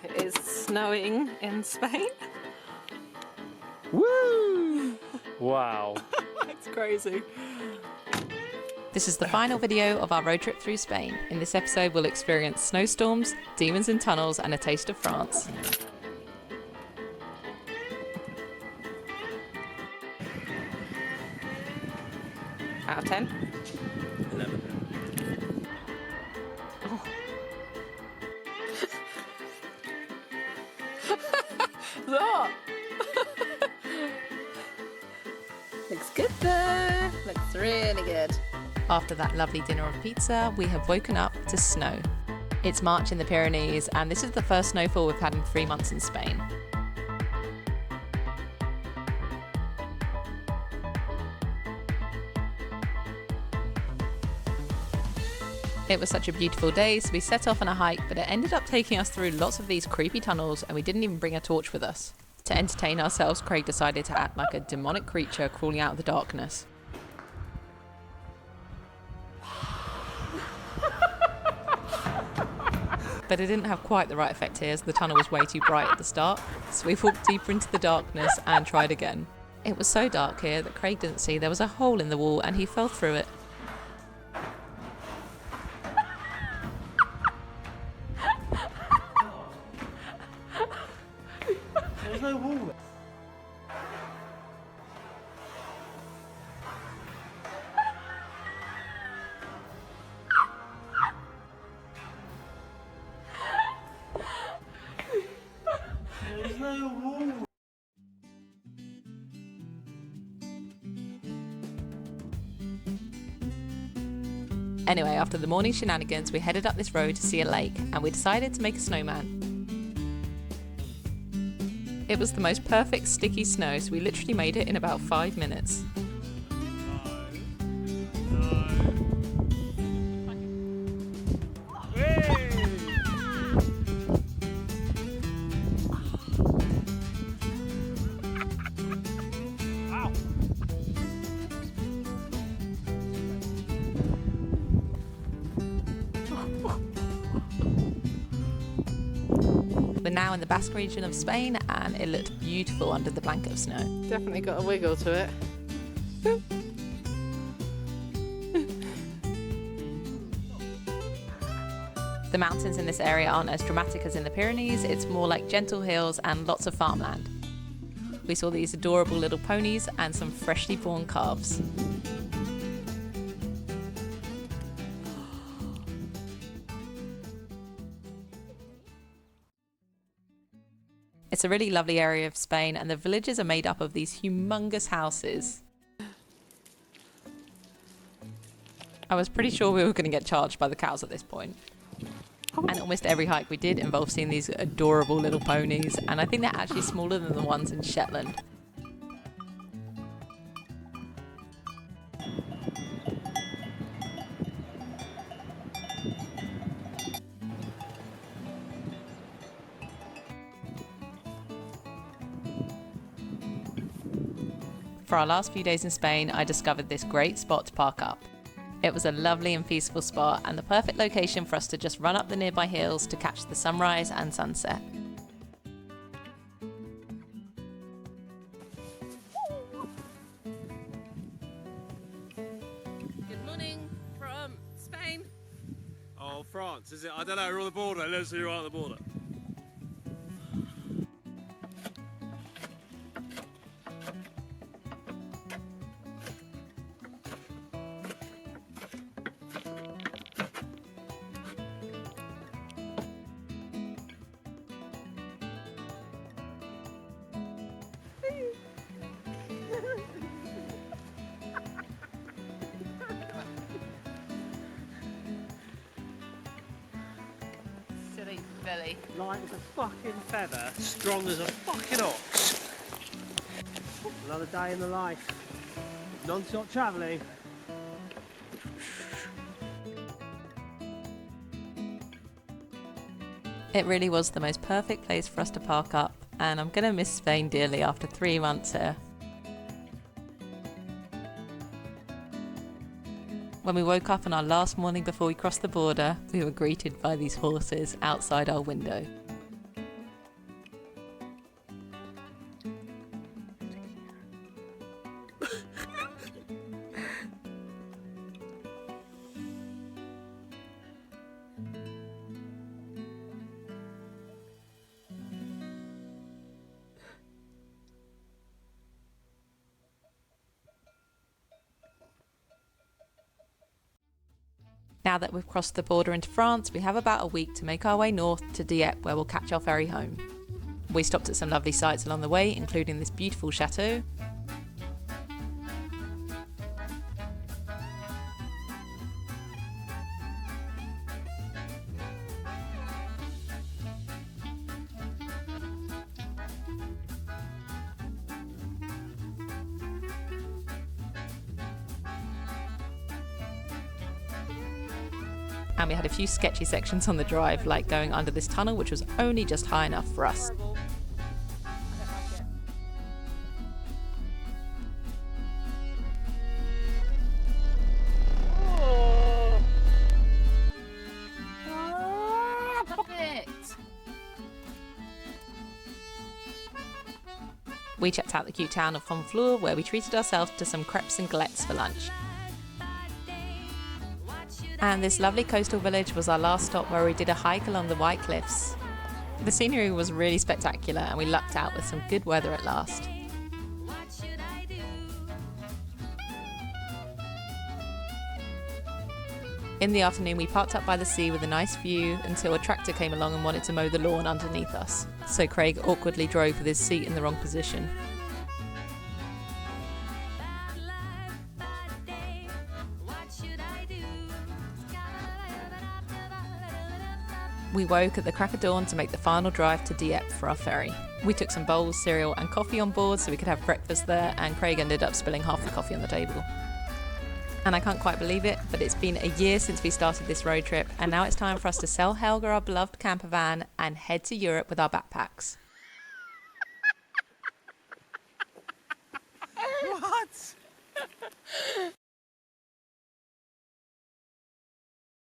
It is snowing in Spain. Woo! Wow. It's crazy. This is the final video of our road trip through Spain. In this episode, we'll experience snowstorms, demons in tunnels, and a taste of France. Out of 10? 11. Look! Looks good though. Looks really good. After that lovely dinner of pizza, we have woken up to snow. It's March in the Pyrenees, and this is the first snowfall we've had in 3 months in Spain. It was such a beautiful day, so we set off on a hike, but it ended up taking us through lots of these creepy tunnels, and we didn't even bring a torch with us. To entertain ourselves, Craig decided to act like a demonic creature crawling out of the darkness. But it didn't have quite the right effect here, as the tunnel was way too bright at the start, so we walked deeper into the darkness and tried again. It was so dark here that Craig didn't see there was a hole in the wall, and he fell through it. There's no wall. There's no wall. Anyway, after the morning shenanigans, we headed up this road to see a lake, and we decided to make a snowman. It was the most perfect sticky snow, so we literally made it in about 5 minutes. We're now in the Basque region of Spain, and it looked beautiful under the blanket of snow. Definitely got a wiggle to it. The mountains in this area aren't as dramatic as in the Pyrenees, it's more like gentle hills and lots of farmland. We saw these adorable little ponies and some freshly born calves. It's a really lovely area of Spain, and the villages are made up of these humongous houses. I was pretty sure we were going to get charged by the cows at this point. And almost every hike we did involved seeing these adorable little ponies, and I think they're actually smaller than the ones in Shetland. For our last few days in Spain, I discovered this great spot to park up. It was a lovely and peaceful spot, and the perfect location for us to just run up the nearby hills to catch the sunrise and sunset. Good morning from Spain. Oh, France, is it? I don't know, we're on the border. Let's see, you're on the border. Silly Billy. Light as a fucking feather, strong as a fucking ox. Another day in the life. Non-stop travelling. It really was the most perfect place for us to park up, and I'm going to miss Spain dearly after 3 months here. When we woke up on our last morning before we crossed the border, we were greeted by these horses outside our window. Now that we've crossed the border into France, we have about a week to make our way north to Dieppe, where we'll catch our ferry home. We stopped at some lovely sites along the way, including this beautiful chateau. And we had a few sketchy sections on the drive, like going under this tunnel, which was only just high enough for us. We checked out the cute town of Honfleur, where we treated ourselves to some crepes and galettes for lunch. And this lovely coastal village was our last stop, where we did a hike along the white cliffs. The scenery was really spectacular and we lucked out with some good weather at last. In the afternoon we parked up by the sea with a nice view until a tractor came along and wanted to mow the lawn underneath us. So Craig awkwardly drove with his seat in the wrong position. We woke at the crack of dawn to make the final drive to Dieppe for our ferry. We took some bowls, cereal and coffee on board so we could have breakfast there, and Craig ended up spilling half the coffee on the table. And I can't quite believe it, but it's been a year since we started this road trip, and now it's time for us to sell Helga our beloved camper van and head to Europe with our backpacks. What?